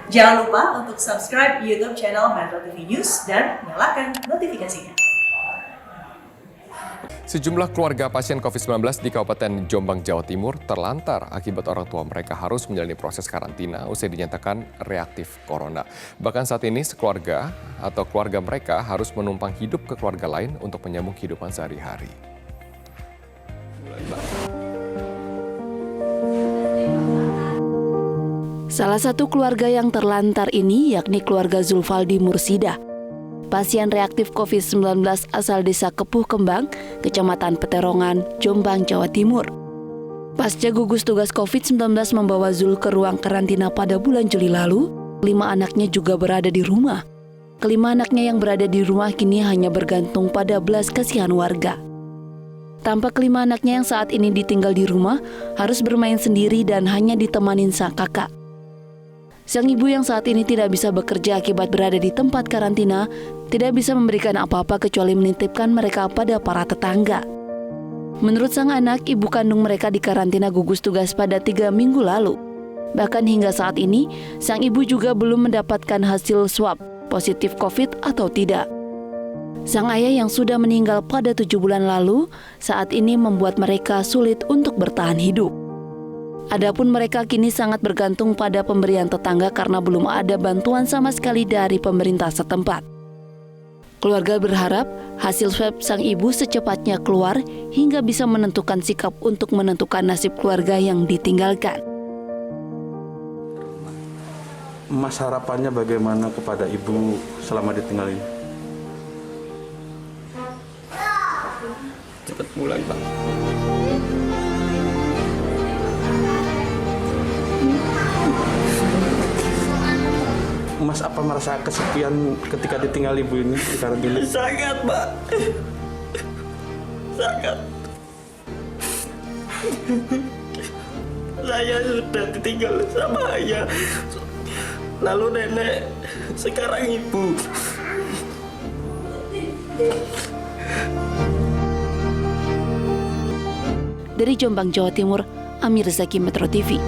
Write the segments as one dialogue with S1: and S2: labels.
S1: Jangan lupa untuk subscribe YouTube channel Metro TV News dan nyalakan notifikasinya.
S2: Sejumlah keluarga pasien COVID-19 di Kabupaten Jombang, Jawa Timur terlantar akibat orang tua mereka harus menjalani proses karantina usai dinyatakan reaktif corona. Bahkan saat ini sekeluarga atau keluarga mereka harus menumpang hidup ke keluarga lain untuk menyambung kehidupan sehari-hari.
S3: Salah satu keluarga yang terlantar ini yakni keluarga Zulfaldi Mursida. Pasien reaktif COVID-19 asal desa Kepuh Kembang, Kecamatan Peterongan, Jombang, Jawa Timur. Pasca gugus tugas COVID-19 membawa Zul ke ruang karantina pada bulan Juli lalu, 5 anaknya juga berada di rumah. Kelima anaknya yang berada di rumah kini hanya bergantung pada belas kasihan warga. Tampak kelima anaknya yang saat ini ditinggal di rumah harus bermain sendiri dan hanya ditemanin sang kakak. Sang ibu yang saat ini tidak bisa bekerja akibat berada di tempat karantina, tidak bisa memberikan apa-apa kecuali menitipkan mereka pada para tetangga. Menurut sang anak, ibu kandung mereka dikarantina gugus tugas pada 3 minggu lalu. Bahkan hingga saat ini, sang ibu juga belum mendapatkan hasil swab positif COVID atau tidak. Sang ayah yang sudah meninggal pada 7 bulan lalu, saat ini membuat mereka sulit untuk bertahan hidup. Adapun mereka kini sangat bergantung pada pemberian tetangga karena belum ada bantuan sama sekali dari pemerintah setempat. Keluarga berharap hasil swab sang ibu secepatnya keluar hingga bisa menentukan sikap untuk menentukan nasib keluarga yang ditinggalkan.
S4: Mas, harapannya bagaimana kepada ibu selama ditinggal ini?
S5: Cepat pulang, Pak.
S4: Mas, apa merasa kesepian ketika ditinggal ibu ini di karantina?
S5: Sangat, Pak. Sangat. Saya sudah ditinggal sama ayah. Lalu nenek, sekarang ibu.
S3: Dari Jombang, Jawa Timur, Amir Zaki, Metro TV.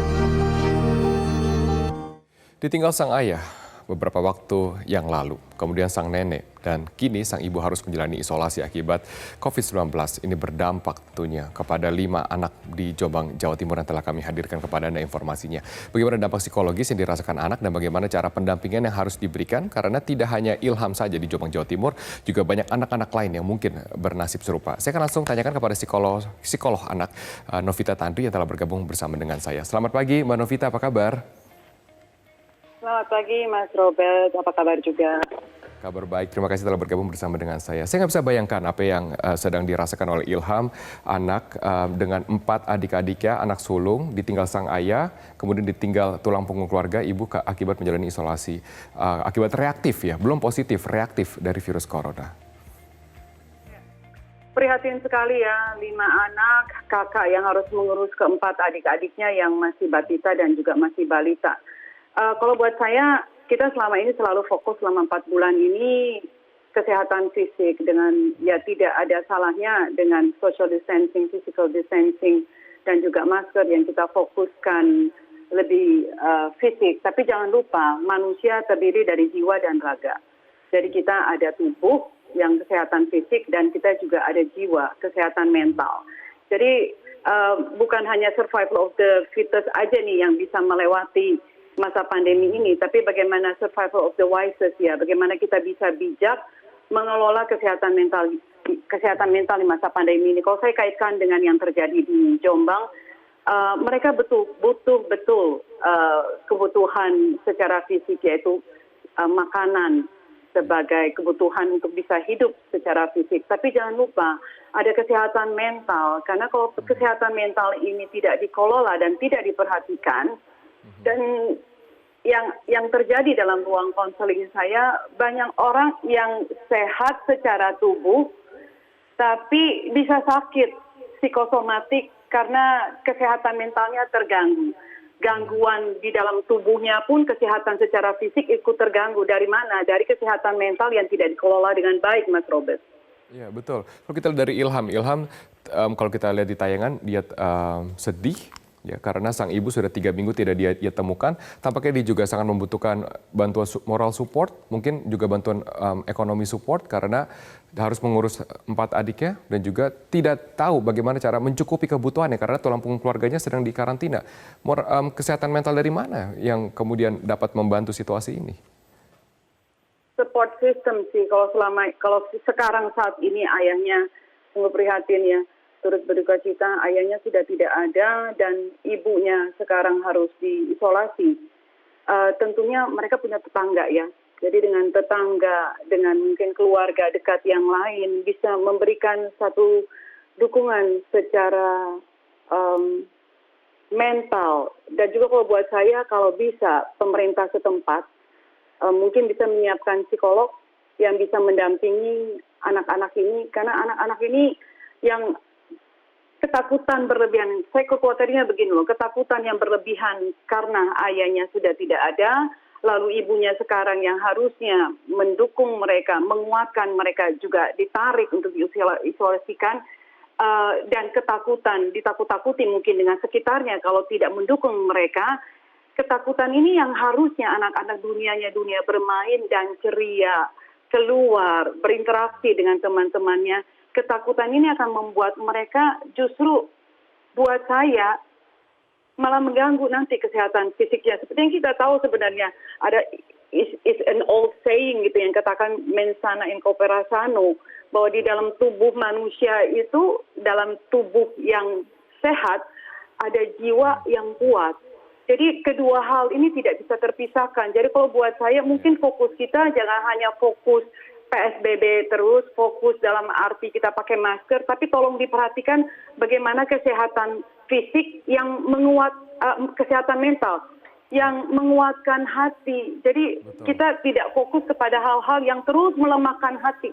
S2: Ditinggal sang ayah beberapa waktu yang lalu, kemudian sang nenek, dan kini sang ibu harus menjalani isolasi akibat COVID-19. Ini berdampak tentunya kepada 5 anak di Jombang, Jawa Timur yang telah kami hadirkan kepada Anda informasinya. Bagaimana dampak psikologis yang dirasakan anak dan bagaimana cara pendampingan yang harus diberikan, karena tidak hanya Ilham saja di Jombang, Jawa Timur, juga banyak anak-anak lain yang mungkin bernasib serupa. Saya akan langsung tanyakan kepada psikolog anak Novita Tandri yang telah bergabung bersama dengan saya. Selamat pagi Mbak Novita, apa kabar?
S6: Selamat pagi Mas Robert, apa kabar juga?
S2: Kabar baik, terima kasih telah bergabung bersama dengan saya. Saya nggak bisa bayangkan apa yang sedang dirasakan oleh Ilham, anak dengan 4 adik-adiknya, anak sulung, ditinggal sang ayah, kemudian ditinggal tulang punggung keluarga, ibu akibat menjalani isolasi. Akibat reaktif ya, belum positif, reaktif dari virus corona.
S6: Prihatin sekali ya, 5 anak, kakak yang harus mengurus ke-4 adik-adiknya yang masih batita dan juga masih balita. Kalau buat saya, kita selama ini selalu fokus selama 4 bulan ini kesehatan fisik dengan ya tidak ada salahnya dengan social distancing, physical distancing dan juga masker yang kita fokuskan lebih fisik. Tapi jangan lupa manusia terdiri dari jiwa dan raga. Jadi kita ada tubuh yang kesehatan fisik dan kita juga ada jiwa, kesehatan mental. Jadi bukan hanya survival of the fittest aja nih yang bisa melewati masa pandemi ini, tapi bagaimana survival of the wisest ya, bagaimana kita bisa bijak mengelola kesehatan mental di masa pandemi ini. Kalau saya kaitkan dengan yang terjadi di Jombang, mereka butuh betul kebutuhan secara fisik, yaitu makanan sebagai kebutuhan untuk bisa hidup secara fisik. Tapi jangan lupa ada kesehatan mental, karena kalau kesehatan mental ini tidak dikelola dan tidak diperhatikan, dan yang terjadi dalam ruang konseling saya, banyak orang yang sehat secara tubuh tapi bisa sakit psikosomatik karena kesehatan mentalnya terganggu. Gangguan di dalam tubuhnya pun kesehatan secara fisik ikut terganggu. Dari mana? Dari kesehatan mental yang tidak dikelola dengan baik, Mas Robert.
S2: Iya betul. Kalau kita lihat dari Ilham kalau kita lihat di tayangan dia sedih, Ya, karena sang ibu sudah 3 minggu tidak dia temukan, tampaknya dia juga sangat membutuhkan bantuan moral support, mungkin juga bantuan ekonomi support karena harus mengurus 4 adiknya dan juga tidak tahu bagaimana cara mencukupi kebutuhannya karena tulang punggung keluarganya sedang dikarantina. Kesehatan mental dari mana yang kemudian dapat membantu situasi ini?
S6: Support system sih, kalau sekarang saat ini ayahnya sungguh prihatin ya. Turut berduka cita, ayahnya sudah tidak ada dan ibunya sekarang harus diisolasi. Tentunya mereka punya tetangga ya. Jadi dengan tetangga, dengan mungkin keluarga dekat yang lain bisa memberikan satu dukungan secara mental. Dan juga kalau buat saya, kalau bisa pemerintah setempat mungkin bisa menyiapkan psikolog yang bisa mendampingi anak-anak ini. Karena anak-anak ini yang ketakutan berlebihan, saya kekuatannya begini loh, ketakutan yang berlebihan karena ayahnya sudah tidak ada, lalu ibunya sekarang yang harusnya mendukung mereka, menguatkan mereka juga ditarik untuk diisolasikan, dan ketakutan, ditakut-takuti mungkin dengan sekitarnya kalau tidak mendukung mereka. Ketakutan ini yang harusnya anak-anak dunia bermain dan ceria, keluar, berinteraksi dengan teman-temannya. Ketakutan ini akan membuat mereka justru buat saya malah mengganggu nanti kesehatan fisiknya. Seperti yang kita tahu sebenarnya ada is an old saying gitu yang katakan mens sana in corpore sano, bahwa di dalam tubuh manusia itu, dalam tubuh yang sehat ada jiwa yang kuat. Jadi kedua hal ini tidak bisa terpisahkan. Jadi kalau buat saya mungkin fokus kita jangan hanya fokus PSBB terus, fokus dalam arti kita pakai masker, tapi tolong diperhatikan bagaimana kesehatan fisik yang menguat, kesehatan mental, yang menguatkan hati. Jadi kita tidak fokus kepada hal-hal yang terus melemahkan hati.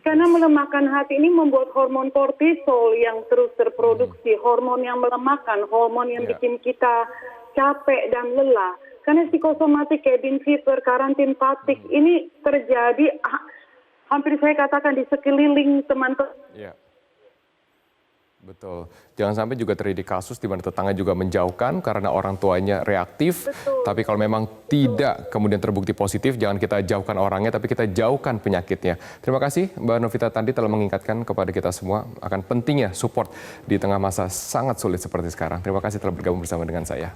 S6: Karena melemahkan hati ini membuat hormon kortisol yang terus terproduksi, hormon yang melemahkan, hormon yang bikin kita capek dan lelah. Karena psikosomatik, cabin fever, karantin fatigue ini terjadi hampir saya katakan di sekeliling teman-teman.
S2: Ya. Betul. Jangan sampai juga terjadi kasus di mana tetangga juga menjauhkan karena orang tuanya reaktif.
S6: Betul.
S2: Tapi kalau memang tidak kemudian terbukti positif, jangan kita jauhkan orangnya, tapi kita jauhkan penyakitnya. Terima kasih Mbak Novita Tandi telah mengingatkan kepada kita semua akan pentingnya support di tengah masa sangat sulit seperti sekarang. Terima kasih telah bergabung bersama dengan saya.